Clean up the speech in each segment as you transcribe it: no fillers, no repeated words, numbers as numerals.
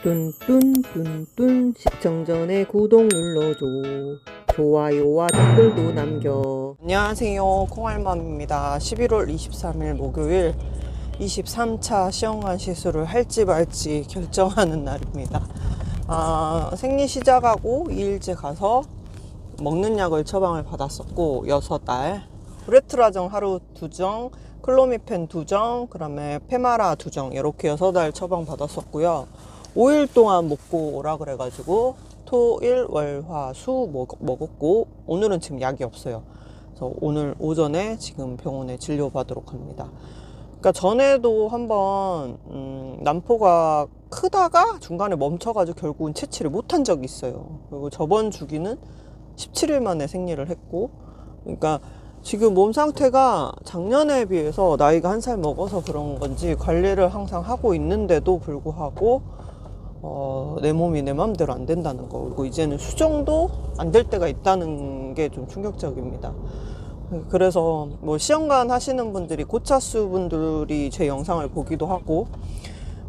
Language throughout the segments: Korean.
뚠뚠뚠뚠 시청 전에 구독 눌러줘. 좋아요와 댓글도 남겨. 안녕하세요, 콩알맘입니다. 11월 23일 목요일 23차 시험관 시술을 할지 말지 결정하는 날입니다. 생리 시작하고 2일째 가서 먹는 약을 처방을 받았었고 6알 브레트라정 하루 2정, 클로미펜 2정, 그 다음에 페마라 2정 이렇게 6알 처방 받았었고요. 5일 동안 먹고 오라 그래가지고 토, 일, 월, 화, 수 먹었고 오늘은 지금 약이 없어요. 그래서 오늘 오전에 지금 병원에 진료받도록 합니다. 그러니까 전에도 한번 난포가 크다가 중간에 멈춰가지고 결국은 채취를 못한 적이 있어요. 그리고 저번 주기는 17일 만에 생리를 했고, 그러니까 지금 몸 상태가 작년에 비해서 나이가 1살 먹어서 그런 건지 관리를 항상 하고 있는데도 불구하고 내 몸이 내 맘대로 안 된다는 거, 그리고 이제는 수정도 안 될 때가 있다는 게 좀 충격적입니다. 그래서 뭐 시험관 하시는 분들이 고차수 분들이 제 영상을 보기도 하고,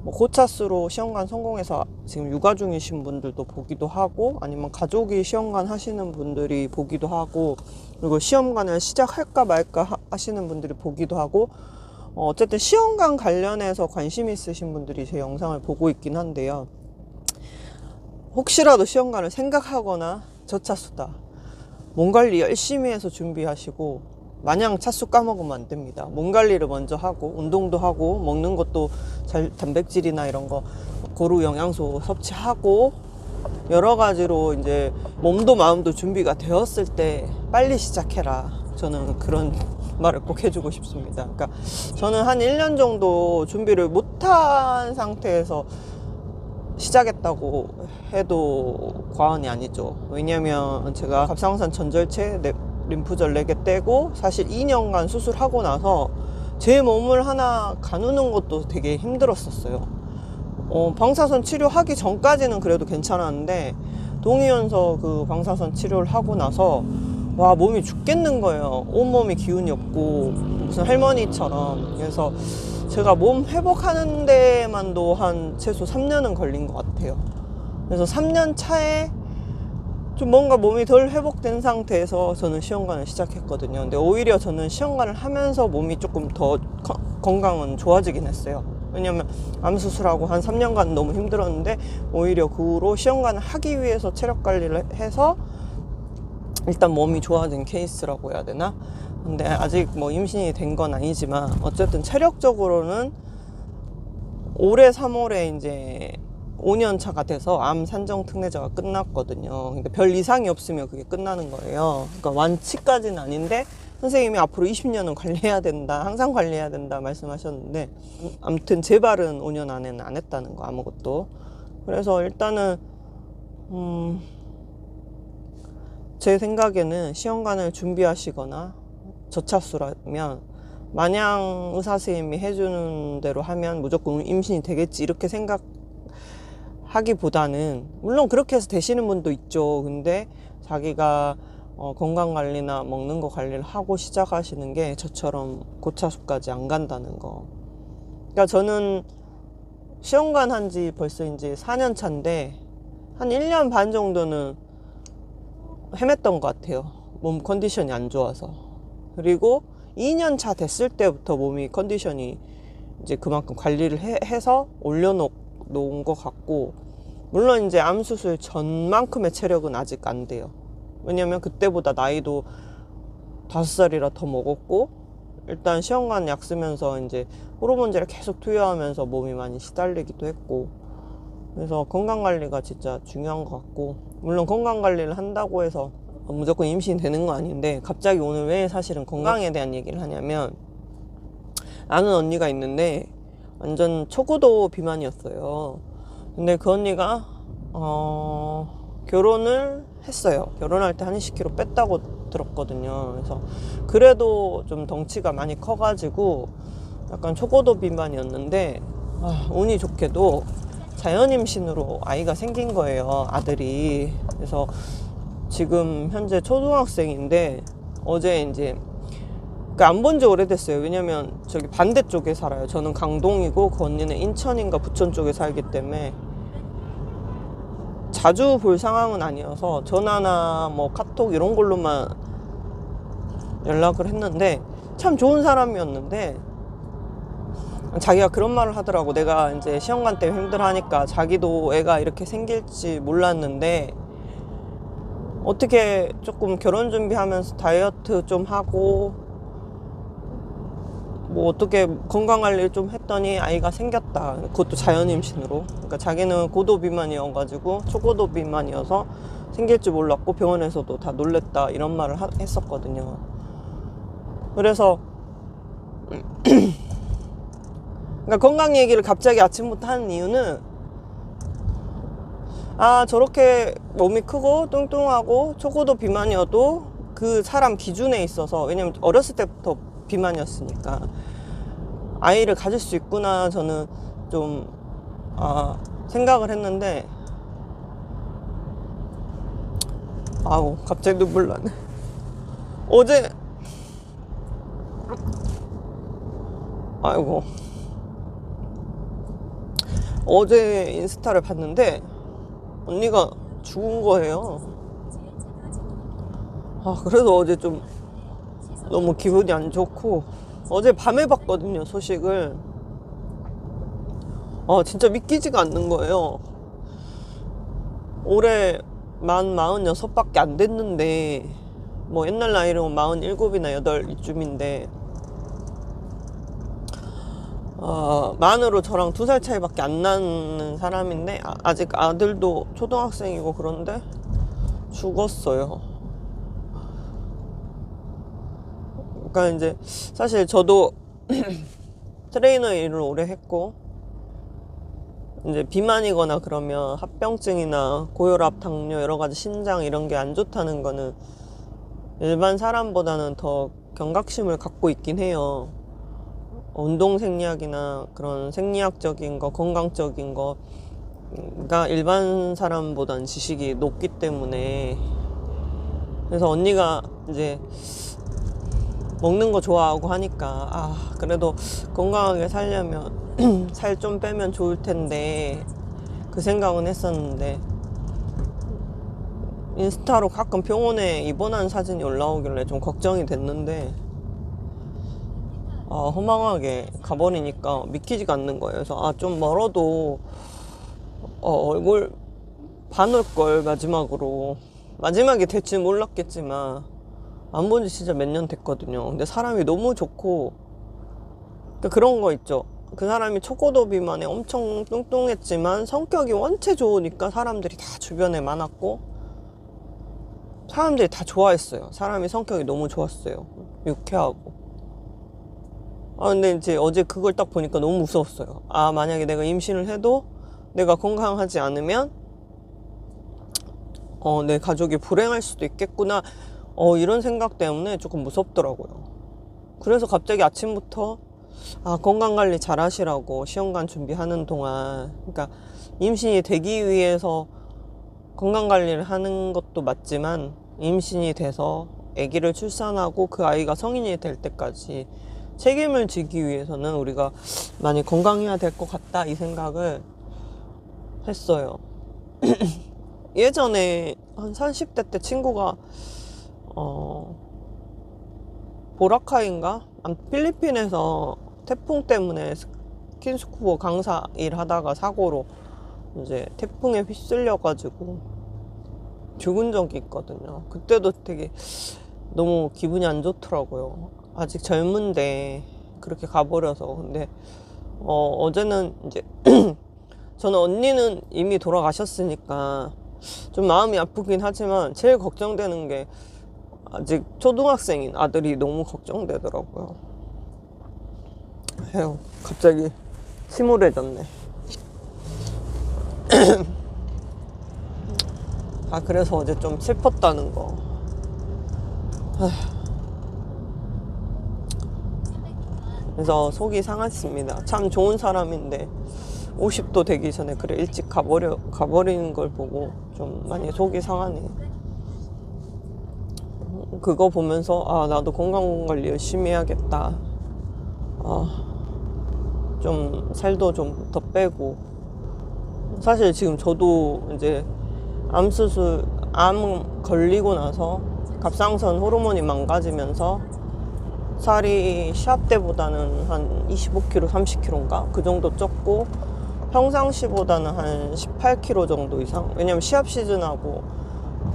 뭐 고차수로 시험관 성공해서 지금 육아 중이신 분들도 보기도 하고, 아니면 가족이 시험관 하시는 분들이 보기도 하고, 그리고 시험관을 시작할까 말까 하시는 분들이 보기도 하고, 어쨌든 시험관 관련해서 관심 있으신 분들이 제 영상을 보고 있긴 한데요. 혹시라도 시험관을 생각하거나 저차수다, 몸 관리 열심히 해서 준비하시고 마냥 차수 까먹으면 안 됩니다. 몸 관리를 먼저 하고 운동도 하고 먹는 것도 단백질이나 이런 거 고루 영양소 섭취하고 여러 가지로 이제 몸도 마음도 준비가 되었을 때 빨리 시작해라. 저는 그런 말을 꼭 해주고 싶습니다. 그러니까 저는 한 1년 정도 준비를 못한 상태에서 시작했다고 해도 과언이 아니죠. 왜냐면 제가 갑상선 전절체, 림프절 4개 떼고 사실 2년간 수술하고 나서 제 몸을 하나 가누는 것도 되게 힘들었었어요. 방사선 치료하기 전까지는 그래도 괜찮았는데 동의원서 그 방사선 치료를 하고 나서 와, 몸이 죽겠는 거예요. 온몸이 기운이 없고 무슨 할머니처럼. 그래서 제가 몸 회복하는 데만도 한 최소 3년은 걸린 것 같아요. 그래서 3년 차에 좀 뭔가 몸이 덜 회복된 상태에서 저는 시험관을 시작했거든요. 근데 오히려 저는 시험관을 하면서 몸이 조금 더 건강은 좋아지긴 했어요. 왜냐면 암 수술하고 한 3년간 너무 힘들었는데 오히려 그 후로 시험관을 하기 위해서 체력 관리를 해서 일단 몸이 좋아진 케이스라고 해야 되나? 근데 아직 뭐 임신이 된 건 아니지만 어쨌든 체력적으로는 올해 3월에 이제 5년 차가 돼서 암 산정 특례자가 끝났거든요. 그러니까 별 이상이 없으면 그게 끝나는 거예요. 그러니까 완치까지는 아닌데 선생님이 앞으로 20년은 관리해야 된다, 항상 관리해야 된다 말씀하셨는데, 아무튼 재발은 5년 안에는 안 했다는 거, 아무것도. 그래서 일단은 제 생각에는 시험관을 준비하시거나 저차수라면 마냥 의사 선생님이 해주는 대로 하면 무조건 임신이 되겠지 이렇게 생각하기보다는, 물론 그렇게 해서 되시는 분도 있죠. 근데 자기가 건강관리나 먹는 거 관리를 하고 시작하시는 게 저처럼 고차수까지 안 간다는 거. 그러니까 저는 시험관 한 지 벌써 이제 4년 차인데 한 1년 반 정도는 헤맸던 것 같아요. 몸 컨디션이 안 좋아서. 그리고 2년 차 됐을 때부터 몸이 컨디션이 이제 그만큼 관리를 해서 올려놓은 것 같고, 물론 이제 암 수술 전만큼의 체력은 아직 안 돼요. 왜냐면 그때보다 나이도 5살이라 더 먹었고, 일단 시험관 약 쓰면서 이제 호르몬제를 계속 투여하면서 몸이 많이 시달리기도 했고, 그래서 건강관리가 진짜 중요한 것 같고, 물론 건강관리를 한다고 해서 무조건 임신이 되는 건 아닌데, 갑자기 오늘 왜 사실은 건강에 대한 얘기를 하냐면, 아는 언니가 있는데 완전 초고도 비만이었어요. 근데 그 언니가 결혼을 했어요. 결혼할 때 한 20kg 뺐다고 들었거든요. 그래서 그래도 좀 덩치가 많이 커가지고 약간 초고도 비만이었는데, 운이 좋게도 자연 임신으로 아이가 생긴 거예요, 아들이. 그래서 지금 현재 초등학생인데 어제 이제 안 본 지 오래됐어요. 왜냐면 저기 반대쪽에 살아요. 저는 강동이고 그 언니는 인천인가 부천 쪽에 살기 때문에 자주 볼 상황은 아니어서 전화나 뭐 카톡 이런 걸로만 연락을 했는데 참 좋은 사람이었는데 자기가 그런 말을 하더라고. 내가 이제 시험관 때문에 힘들어하니까 자기도 애가 이렇게 생길지 몰랐는데 어떻게 조금 결혼 준비하면서 다이어트 좀 하고 뭐 어떻게 건강관리를 좀 했더니 아이가 생겼다. 그것도 자연 임신으로. 그러니까 자기는 고도 비만이어가지고 초고도 비만이어서 생길 줄 몰랐고 병원에서도 다 놀랬다 이런 말을 했었거든요. 그래서 그러니까 건강 얘기를 갑자기 아침부터 하는 이유는 저렇게 몸이 크고 뚱뚱하고 초고도 비만이어도 그 사람 기준에 있어서, 왜냐면 어렸을 때부터 비만이었으니까 아이를 가질 수 있구나 저는 좀 생각을 했는데 갑자기 눈물 나네. 어제 인스타를 봤는데 언니가 죽은 거예요. 그래서 어제 좀 너무 기분이 안 좋고, 어제 밤에 봤거든요 소식을. 진짜 믿기지가 않는 거예요. 올해 만 46밖에 안 됐는데, 뭐 옛날 나이로 47이나 8 이쯤인데 만으로 저랑 2살 차이밖에 안 나는 사람인데 아직 아들도 초등학생이고 그런데 죽었어요. 그러니까 이제 사실 저도 트레이너 일을 오래 했고 이제 비만이거나 그러면 합병증이나 고혈압, 당뇨, 여러 가지 신장 이런 게 안 좋다는 거는 일반 사람보다는 더 경각심을 갖고 있긴 해요. 운동 생리학이나 그런 생리학적인 거, 건강적인 거가 일반 사람보다는 지식이 높기 때문에. 그래서 언니가 이제 먹는 거 좋아하고 하니까 그래도 건강하게 살려면 살 좀 빼면 좋을 텐데 그 생각은 했었는데, 인스타로 가끔 병원에 입원한 사진이 올라오길래 좀 걱정이 됐는데 허망하게 가버리니까 믿기지가 않는 거예요. 그래서 좀 멀어도 얼굴 봐놓을 걸. 마지막에 될지 몰랐겠지만 안 본 지 진짜 몇 년 됐거든요. 근데 사람이 너무 좋고, 그러니까 그런 거 있죠. 그 사람이 초고도 비만에 엄청 뚱뚱했지만 성격이 원체 좋으니까 사람들이 다 주변에 많았고 사람들이 다 좋아했어요. 사람이 성격이 너무 좋았어요. 유쾌하고. 근데 이제 어제 그걸 딱 보니까 너무 무서웠어요. 만약에 내가 임신을 해도 내가 건강하지 않으면 내 가족이 불행할 수도 있겠구나. 이런 생각 때문에 조금 무섭더라고요. 그래서 갑자기 아침부터 건강관리 잘 하시라고, 시험관 준비하는 동안. 그러니까 임신이 되기 위해서 건강관리를 하는 것도 맞지만 임신이 돼서 아기를 출산하고 그 아이가 성인이 될 때까지 책임을 지기 위해서는 우리가 많이 건강해야 될 것 같다, 이 생각을 했어요. 예전에 한 30대 때 친구가 보라카이인가? 필리핀에서 태풍 때문에 스킨스쿠버 강사 일하다가 사고로 이제 태풍에 휩쓸려가지고 죽은 적이 있거든요. 그때도 되게 너무 기분이 안 좋더라고요. 아직 젊은데 그렇게 가버려서. 근데 어제는 이제 저는 언니는 이미 돌아가셨으니까 좀 마음이 아프긴 하지만 제일 걱정되는 게 아직 초등학생인 아들이 너무 걱정되더라고요. 갑자기 침울해졌네. 그래서 어제 좀 슬펐다는 거. 그래서 속이 상했습니다. 참 좋은 사람인데 50도 되기 전에 그래 일찍 가버리는 걸 보고 좀 많이 속이 상하네. 그거 보면서 나도 건강관리 열심히 해야겠다. 좀 살도 좀 더 빼고. 사실 지금 저도 이제 암 걸리고 나서 갑상선 호르몬이 망가지면서 살이 시합 때보다는 한 25kg, 30kg인가? 그 정도 쪘고 평상시보다는 한 18kg 정도 이상. 왜냐면 시합 시즌하고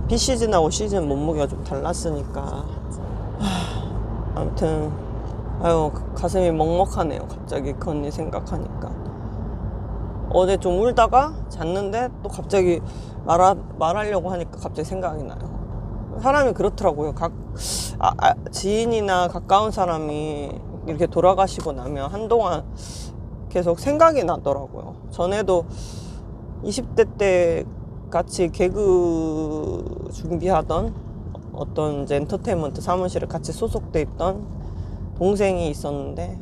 비시즌하고 시즌 몸무게가 좀 달랐으니까. 아무튼 아유 가슴이 먹먹하네요. 갑자기 그 언니 생각하니까. 어제 좀 울다가 잤는데 또 갑자기 말하려고 하니까 갑자기 생각이 나요. 사람이 그렇더라고요. 지인이나 가까운 사람이 이렇게 돌아가시고 나면 한동안 계속 생각이 나더라고요. 전에도 20대 때 같이 개그 준비하던 어떤 이제 엔터테인먼트 사무실에 같이 소속돼 있던 동생이 있었는데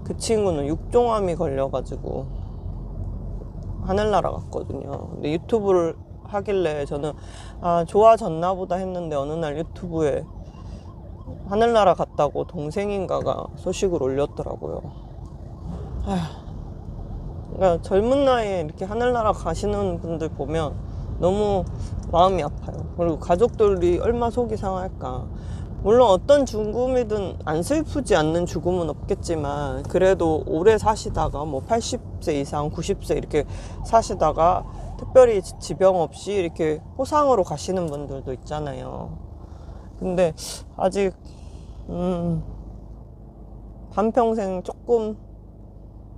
그 친구는 육종암이 걸려가지고 하늘나라 갔거든요. 근데 유튜브를 하길래 저는 좋아졌나 보다 했는데 어느 날 유튜브에 하늘나라 갔다고 동생인가가 소식을 올렸더라고요. 그러니까 젊은 나이에 이렇게 하늘나라 가시는 분들 보면 너무 마음이 아파요. 그리고 가족들이 얼마 속이 상할까. 물론 어떤 죽음이든 안 슬프지 않는 죽음은 없겠지만 그래도 오래 사시다가 뭐 80세 이상 90세 이렇게 사시다가 특별히 지병 없이 이렇게 호상으로 가시는 분들도 있잖아요. 근데 아직 반평생 조금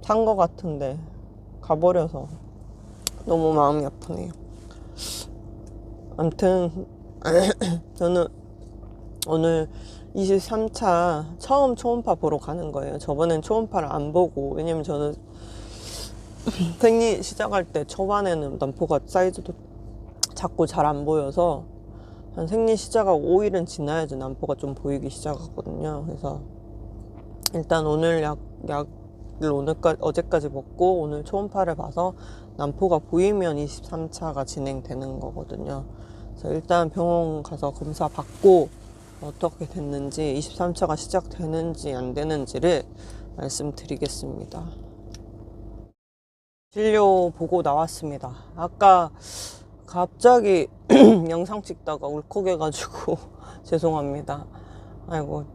산 것 같은데 가버려서 너무 마음이 아프네요. 아무튼 저는 오늘 23차 처음 초음파 보러 가는 거예요. 저번엔 초음파를 안 보고, 왜냐면 저는 생리 시작할 때 초반에는 난포가 사이즈도 작고 잘 안 보여서 한 생리 시작하고 5일은 지나야지 난포가 좀 보이기 시작하거든요. 그래서 일단 오늘 약을 어제까지 먹고 오늘 초음파를 봐서 난포가 보이면 23차가 진행되는 거거든요. 그래서 일단 병원 가서 검사 받고 어떻게 됐는지 23차가 시작되는지 안 되는지를 말씀드리겠습니다. 진료 보고 나왔습니다. 아까 갑자기 영상 찍다가 울컥해가지고 죄송합니다. 아이고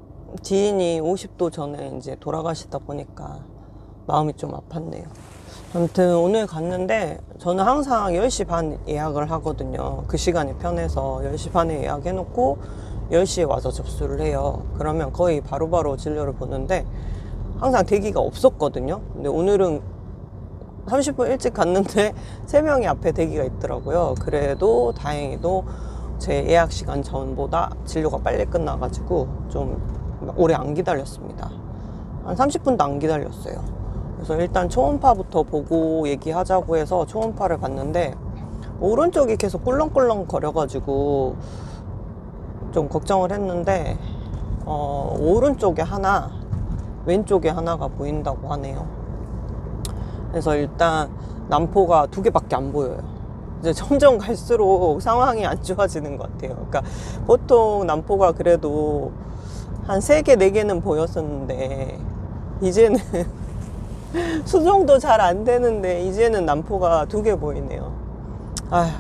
지인이 50도 전에 이제 돌아가시다 보니까 마음이 좀 아팠네요. 아무튼 오늘 갔는데 저는 항상 10시 반 예약을 하거든요. 그 시간이 편해서 10시 반에 예약해놓고 10시에 와서 접수를 해요. 그러면 거의 바로바로 진료를 보는데 항상 대기가 없었거든요. 근데 오늘은 30분 일찍 갔는데 3명이 앞에 대기가 있더라고요. 그래도 다행히도 제 예약 시간 전보다 진료가 빨리 끝나가지고 좀 오래 안 기다렸습니다. 한 30분도 안 기다렸어요. 그래서 일단 초음파부터 보고 얘기하자고 해서 초음파를 봤는데 오른쪽이 계속 꿀렁꿀렁 거려가지고 좀 걱정을 했는데 오른쪽에 하나 왼쪽에 하나가 보인다고 하네요. 그래서 일단 난포가 2개밖에 안 보여요. 이제 점점 갈수록 상황이 안 좋아지는 것 같아요. 그러니까 보통 난포가 그래도 한 3개, 4개는 보였었는데 이제는 수정도 잘 안 되는데 이제는 난포가 2개 보이네요.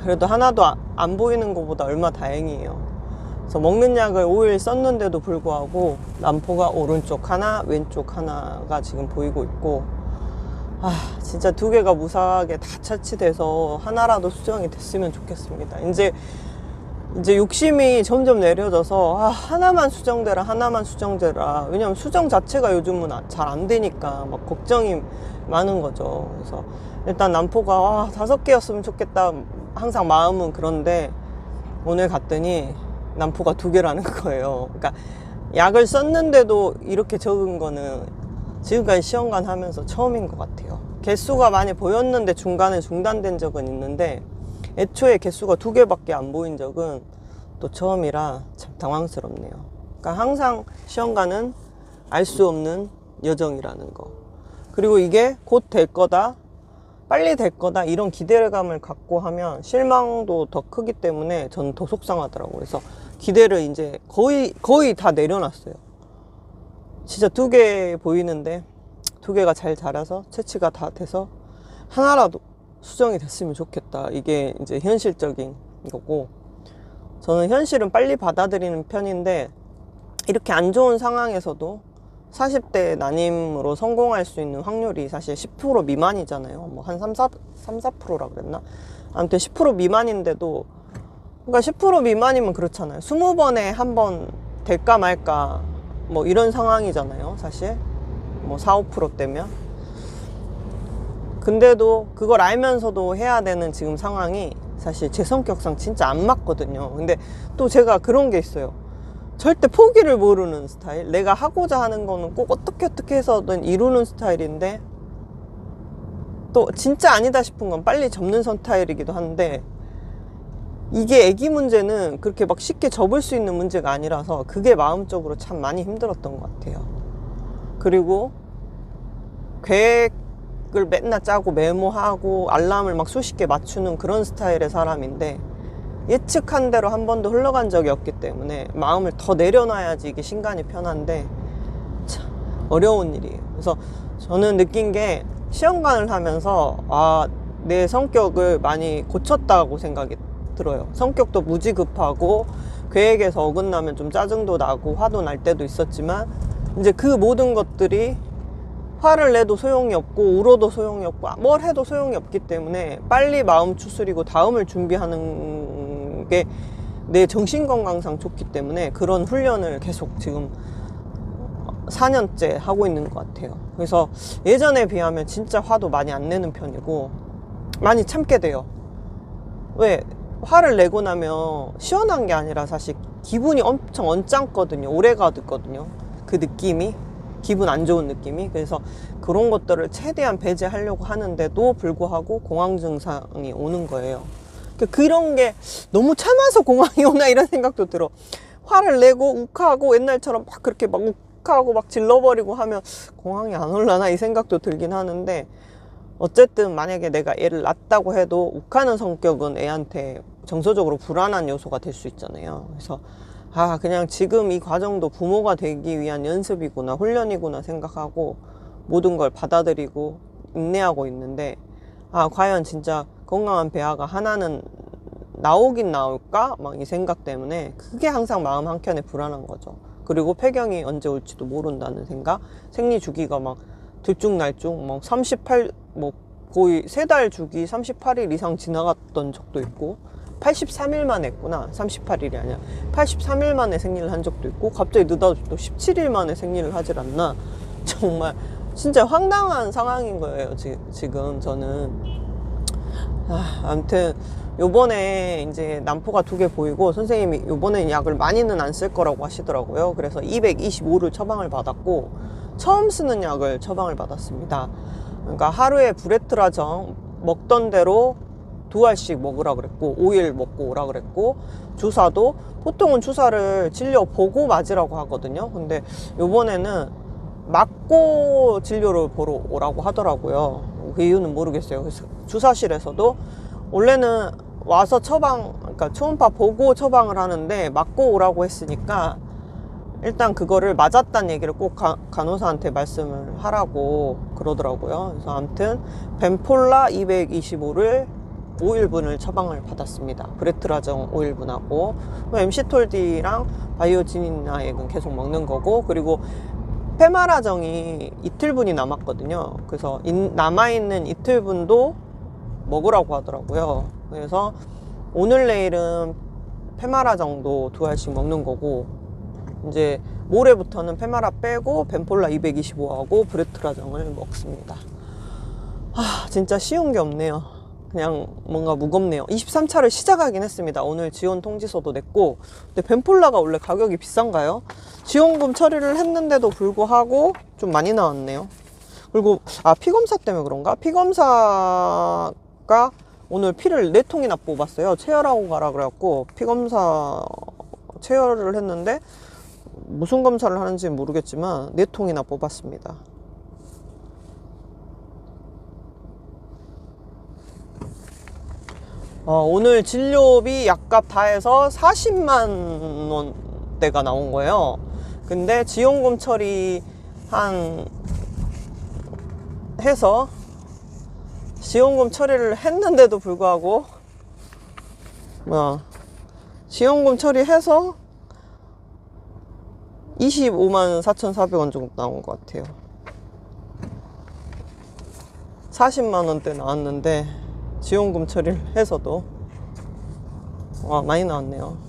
그래도 하나도 안 보이는 것보다 얼마 다행이에요. 그래서 먹는 약을 5일 썼는데도 불구하고 난포가 오른쪽 하나, 왼쪽 하나가 지금 보이고 있고 진짜 2개가 무사하게 다 처치돼서 하나라도 수정이 됐으면 좋겠습니다. 이제 욕심이 점점 내려져서 하나만 수정되라. 왜냐면 수정 자체가 요즘은 잘 안 되니까 막 걱정이 많은 거죠. 그래서 일단 난포가 5개였으면 좋겠다 항상 마음은 그런데 오늘 갔더니 난포가 2개라는 거예요. 그러니까 약을 썼는데도 이렇게 적은 거는 지금까지 시험관 하면서 처음인 것 같아요. 개수가 많이 보였는데 중간에 중단된 적은 있는데 애초에 개수가 2개밖에 안 보인 적은 또 처음이라 참 당황스럽네요. 그러니까 항상 시험관은 알 수 없는 여정이라는 거. 그리고 이게 곧 될 거다, 빨리 될 거다 이런 기대감을 갖고 하면 실망도 더 크기 때문에 저는 더 속상하더라고요. 그래서 기대를 이제 거의 다 내려놨어요. 진짜 2개 보이는데 2개가 잘 자라서 채취가 다 돼서 하나라도 수정이 됐으면 좋겠다. 이게 이제 현실적인 거고, 저는 현실은 빨리 받아들이는 편인데 이렇게 안 좋은 상황에서도 40대 난임으로 성공할 수 있는 확률이 사실 10% 미만이잖아요. 뭐 한 3, 4%라 그랬나? 아무튼 10% 미만인데도, 그러니까 10% 미만이면 그렇잖아요. 20번에 한 번 될까 말까 뭐 이런 상황이잖아요. 사실 뭐 4, 5%대면. 근데도 그걸 알면서도 해야 되는 지금 상황이 사실 제 성격상 진짜 안 맞거든요. 근데 또 제가 그런 게 있어요. 절대 포기를 모르는 스타일. 내가 하고자 하는 거는 꼭 어떻게 해서든 이루는 스타일인데, 또 진짜 아니다 싶은 건 빨리 접는 스타일이기도 한데, 이게 애기 문제는 그렇게 막 쉽게 접을 수 있는 문제가 아니라서 그게 마음적으로 참 많이 힘들었던 것 같아요. 그리고 계획을 맨날 짜고 메모하고 알람을 막 수십 개 맞추는 그런 스타일의 사람인데, 예측한 대로 한 번도 흘러간 적이 없기 때문에 마음을 더 내려놔야지 이게 신간이 편한데 참 어려운 일이에요. 그래서 저는 느낀 게 시험관을 하면서 내 성격을 많이 고쳤다고 생각이 들어요. 성격도 무지급하고 계획에서 어긋나면 좀 짜증도 나고 화도 날 때도 있었지만, 이제 그 모든 것들이 화를 내도 소용이 없고 울어도 소용이 없고 뭘 해도 소용이 없기 때문에 빨리 마음 추스리고 다음을 준비하는 게 내 정신건강상 좋기 때문에 그런 훈련을 계속 지금 4년째 하고 있는 것 같아요. 그래서 예전에 비하면 진짜 화도 많이 안 내는 편이고 많이 참게 돼요. 왜? 화를 내고 나면 시원한 게 아니라 사실 기분이 엄청 언짢거든요. 오래가 듣거든요. 그 느낌이, 기분 안 좋은 느낌이. 그래서 그런 것들을 최대한 배제하려고 하는데도 불구하고 공황 증상이 오는 거예요. 그런 게 너무 참아서 공황이 오나 이런 생각도 들어. 화를 내고 욱하고 옛날처럼 막 그렇게 막 욱하고 막 질러버리고 하면 공황이 안 올라나 이 생각도 들긴 하는데, 어쨌든 만약에 내가 애를 낳았다고 해도 욱하는 성격은 애한테 정서적으로 불안한 요소가 될 수 있잖아요. 그래서 그냥 지금 이 과정도 부모가 되기 위한 연습이구나, 훈련이구나 생각하고 모든 걸 받아들이고 인내하고 있는데, 과연 진짜 건강한 배아가 하나는 나오긴 나올까? 막 이 생각 때문에 그게 항상 마음 한켠에 불안한 거죠. 그리고 폐경이 언제 올지도 모른다는 생각. 생리 주기가 막 들쭉날쭉 막 38, 뭐 거의 3달 주기 38일 이상 지나갔던 적도 있고, 83일 만에 했구나. 38일이 아니야. 83일 만에 생리를 한 적도 있고, 갑자기 늦어서 또 17일 만에 생리를 하질 않나. 정말 진짜 황당한 상황인 거예요. 지금 저는. 아무튼 요번에 이제 난포가 2개 보이고, 선생님이 요번엔 약을 많이는 안 쓸 거라고 하시더라고요. 그래서 225를 처방을 받았고, 처음 쓰는 약을 처방을 받았습니다. 그러니까 하루에 브레트라정 먹던 대로 2알씩 먹으라 그랬고, 5일 먹고 오라 그랬고, 주사도 보통은 주사를 진료 보고 맞으라고 하거든요. 근데 요번에는 맞고 진료를 보러 오라고 하더라고요. 그 이유는 모르겠어요. 그래서 주사실에서도 원래는 와서 그러니까 초음파 보고 처방을 하는데 맞고 오라고 했으니까 일단 그거를 맞았다는 얘기를 꼭 간호사한테 말씀을 하라고 그러더라고요. 그래서 아무튼 벤폴라 225를 5일분을 처방을 받았습니다. 브레트라정 5일분하고 MC톨디랑 바이오지니나액은 계속 먹는 거고, 그리고 페마라정이 이틀분이 남았거든요. 그래서 남아있는 이틀분도 먹으라고 하더라고요. 그래서 오늘 내일은 페마라정도 2알씩 먹는 거고, 이제 모레부터는 페마라 빼고 벤폴라 225하고 브레트라정을 먹습니다. 진짜 쉬운 게 없네요. 그냥 뭔가 무겁네요. 23차를 시작하긴 했습니다. 오늘 지원 통지서도 냈고. 근데 벤폴라가 원래 가격이 비싼가요? 지원금 처리를 했는데도 불구하고 좀 많이 나왔네요. 그리고 피검사 때문에 그런가? 피검사가 오늘 피를 4통이나 뽑았어요. 체열하고 가라 그래갖고 피검사 체열을 했는데 무슨 검사를 하는지 모르겠지만 4통이나 뽑았습니다. 오늘 진료비 약값 다 해서 40만 원대가 나온 거예요. 근데 지원금 처리 해서 지원금 처리를 했는데도 불구하고 뭐야, 지원금 처리해서 25만 4,400원 정도 나온 것 같아요. 40만 원대 나왔는데 지원금 처리를 해서도 와, 많이 나왔네요.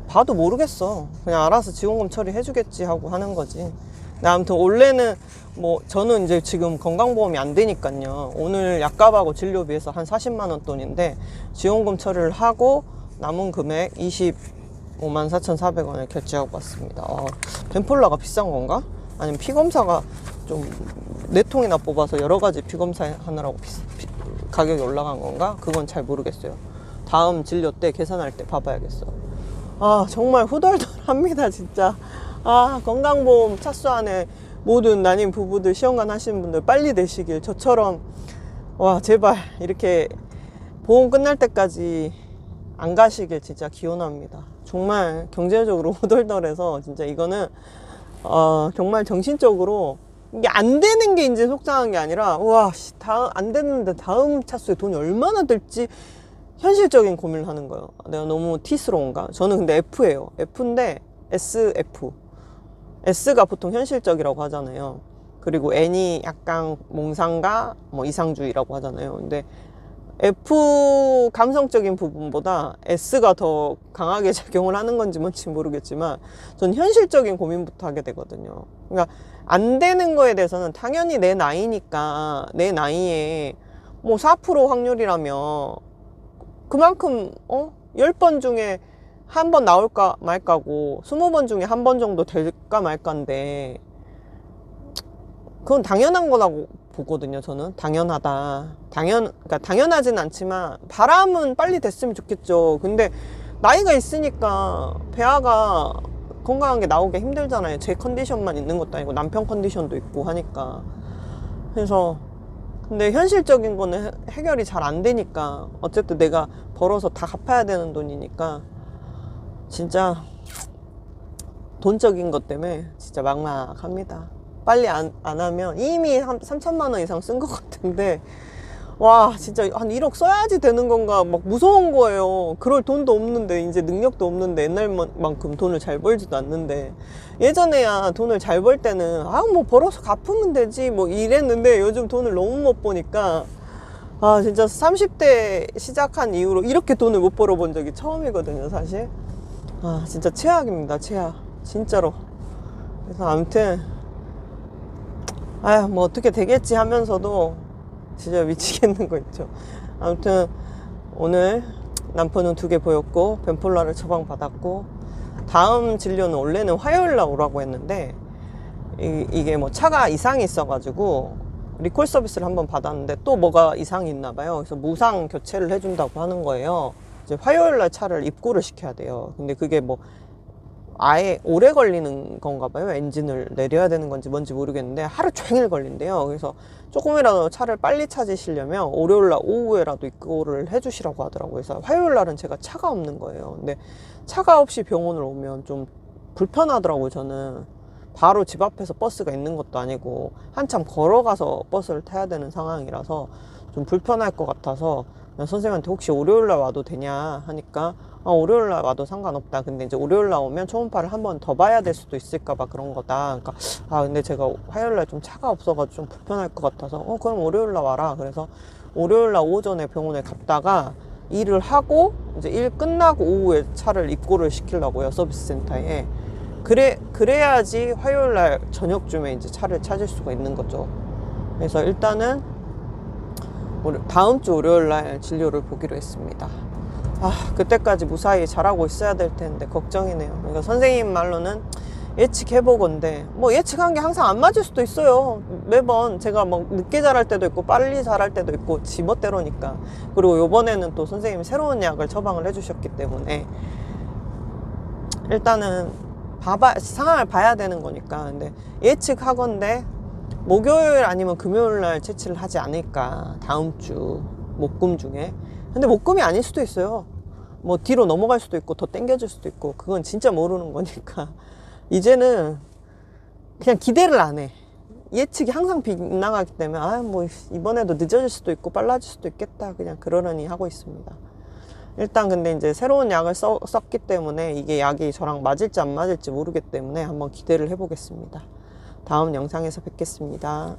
봐도 모르겠어. 그냥 알아서 지원금 처리해주겠지 하고 하는 거지. 근데 아무튼 원래는 뭐 저는 이제 지금 건강보험이 안 되니까요. 오늘 약값하고 진료비에서 한 40만 원 돈인데 지원금 처리를 하고 남은 금액 25만 4,400원을 결제하고 왔습니다. 벤폴라가 비싼 건가? 아니면 피검사가 좀 4통이나 뽑아서 여러 가지 피검사 하느라고 가격이 올라간 건가? 그건 잘 모르겠어요. 다음 진료 때 계산할 때 봐봐야겠어. 정말 후덜덜합니다, 진짜. 건강보험 차수 안에 모든 난임 부부들, 시험관 하시는 분들 빨리 되시길. 저처럼 제발 이렇게 보험 끝날 때까지 안 가시길 진짜 기원합니다. 정말 경제적으로 후덜덜해서 진짜 이거는 정말 정신적으로 이게 안 되는 게 이제 속상한 게 아니라 안 됐는데 다음 차수에 돈이 얼마나 들지 현실적인 고민을 하는 거예요. 내가 너무 T스러운가? 저는 근데 F예요. F인데 SF. S가 보통 현실적이라고 하잖아요. 그리고 N이 약간 몽상가 뭐 이상주의라고 하잖아요. 근데 F 감성적인 부분보다 S가 더 강하게 작용을 하는 건지 뭔지 모르겠지만 전 현실적인 고민부터 하게 되거든요. 그러니까 안 되는 거에 대해서는 당연히 내 나이니까 내 나이에 뭐 4% 확률이라면 그만큼 10번 중에 한 번 나올까 말까고 20번 중에 한 번 정도 될까 말까인데 그건 당연한 거라고 보거든요. 저는 당연하다. 그러니까 당연하진 않지만 바람은 빨리 됐으면 좋겠죠. 근데 나이가 있으니까 배아가 건강한 게 나오기 힘들잖아요. 제 컨디션만 있는 것도 아니고 남편 컨디션도 있고 하니까. 그래서 근데 현실적인 거는 해결이 잘 안 되니까 어쨌든 내가 벌어서 다 갚아야 되는 돈이니까 진짜 돈적인 것 때문에 진짜 막막합니다. 빨리 안 하면 이미 한 3천만 원 이상 쓴 것 같은데 진짜 한 1억 써야지 되는 건가 막 무서운 거예요. 그럴 돈도 없는데 이제 능력도 없는데 옛날만큼 돈을 잘 벌지도 않는데 예전에야 돈을 잘 벌 때는 뭐 벌어서 갚으면 되지 뭐 이랬는데 요즘 돈을 너무 못 버니까 진짜 30대 시작한 이후로 이렇게 돈을 못 벌어본 적이 처음이거든요, 사실. 진짜 최악입니다, 최악. 진짜로. 그래서 아무튼 뭐 어떻게 되겠지 하면서도 진짜 미치겠는 거 있죠. 아무튼 오늘 남편은 2개 보였고 벤폴라를 처방받았고 다음 진료는 원래는 화요일날 오라고 했는데 이게 뭐 차가 이상이 있어가지고 리콜 서비스를 한번 받았는데 또 뭐가 이상이 있나 봐요. 그래서 무상 교체를 해준다고 하는 거예요. 이제 화요일날 차를 입고를 시켜야 돼요. 근데 그게 뭐 아예 오래 걸리는 건가 봐요. 엔진을 내려야 되는 건지 뭔지 모르겠는데 하루 종일 걸린대요. 그래서 조금이라도 차를 빨리 찾으시려면 월요일날 오후에라도 입고를 해주시라고 하더라고요. 그래서 화요일날은 제가 차가 없는 거예요. 근데 차가 없이 병원을 오면 좀 불편하더라고요. 저는 바로 집 앞에서 버스가 있는 것도 아니고 한참 걸어가서 버스를 타야 되는 상황이라서 좀 불편할 것 같아서 선생님한테 혹시 월요일날 와도 되냐 하니까 월요일날 와도 상관없다. 근데 이제 월요일날 오면 초음파를 한 번 더 봐야 될 수도 있을까봐 그런 거다. 그러니까 근데 제가 화요일날 좀 차가 없어가지고 좀 불편할 것 같아서 그럼 월요일날 와라. 그래서 월요일날 오전에 병원에 갔다가 일을 하고 이제 일 끝나고 오후에 차를 입고를 시키려고요, 서비스 센터에. 그래야지 화요일날 저녁쯤에 이제 차를 찾을 수가 있는 거죠. 그래서 일단은 다음 주 월요일날 진료를 보기로 했습니다. 그때까지 무사히 잘하고 있어야 될 텐데 걱정이네요. 그러니까 선생님 말로는 예측해보건데 뭐 예측한 게 항상 안 맞을 수도 있어요. 매번 제가 막 늦게 자랄 때도 있고 빨리 자랄 때도 있고 지멋대로니까. 그리고 요번에는 또 선생님이 새로운 약을 처방을 해주셨기 때문에 일단은 상황을 봐야 되는 거니까. 근데 예측하건데 목요일 아니면 금요일날 채취를 하지 않을까, 다음 주 목금 중에. 근데 목금이 아닐 수도 있어요. 뭐 뒤로 넘어갈 수도 있고 더 땡겨질 수도 있고 그건 진짜 모르는 거니까 이제는 그냥 기대를 안 해. 예측이 항상 빗나가기 때문에 아 뭐 이번에도 늦어질 수도 있고 빨라질 수도 있겠다 그냥 그러려니 하고 있습니다. 일단 근데 이제 새로운 약을 썼기 때문에 이게 약이 저랑 맞을지 안 맞을지 모르기 때문에 한번 기대를 해보겠습니다. 다음 영상에서 뵙겠습니다.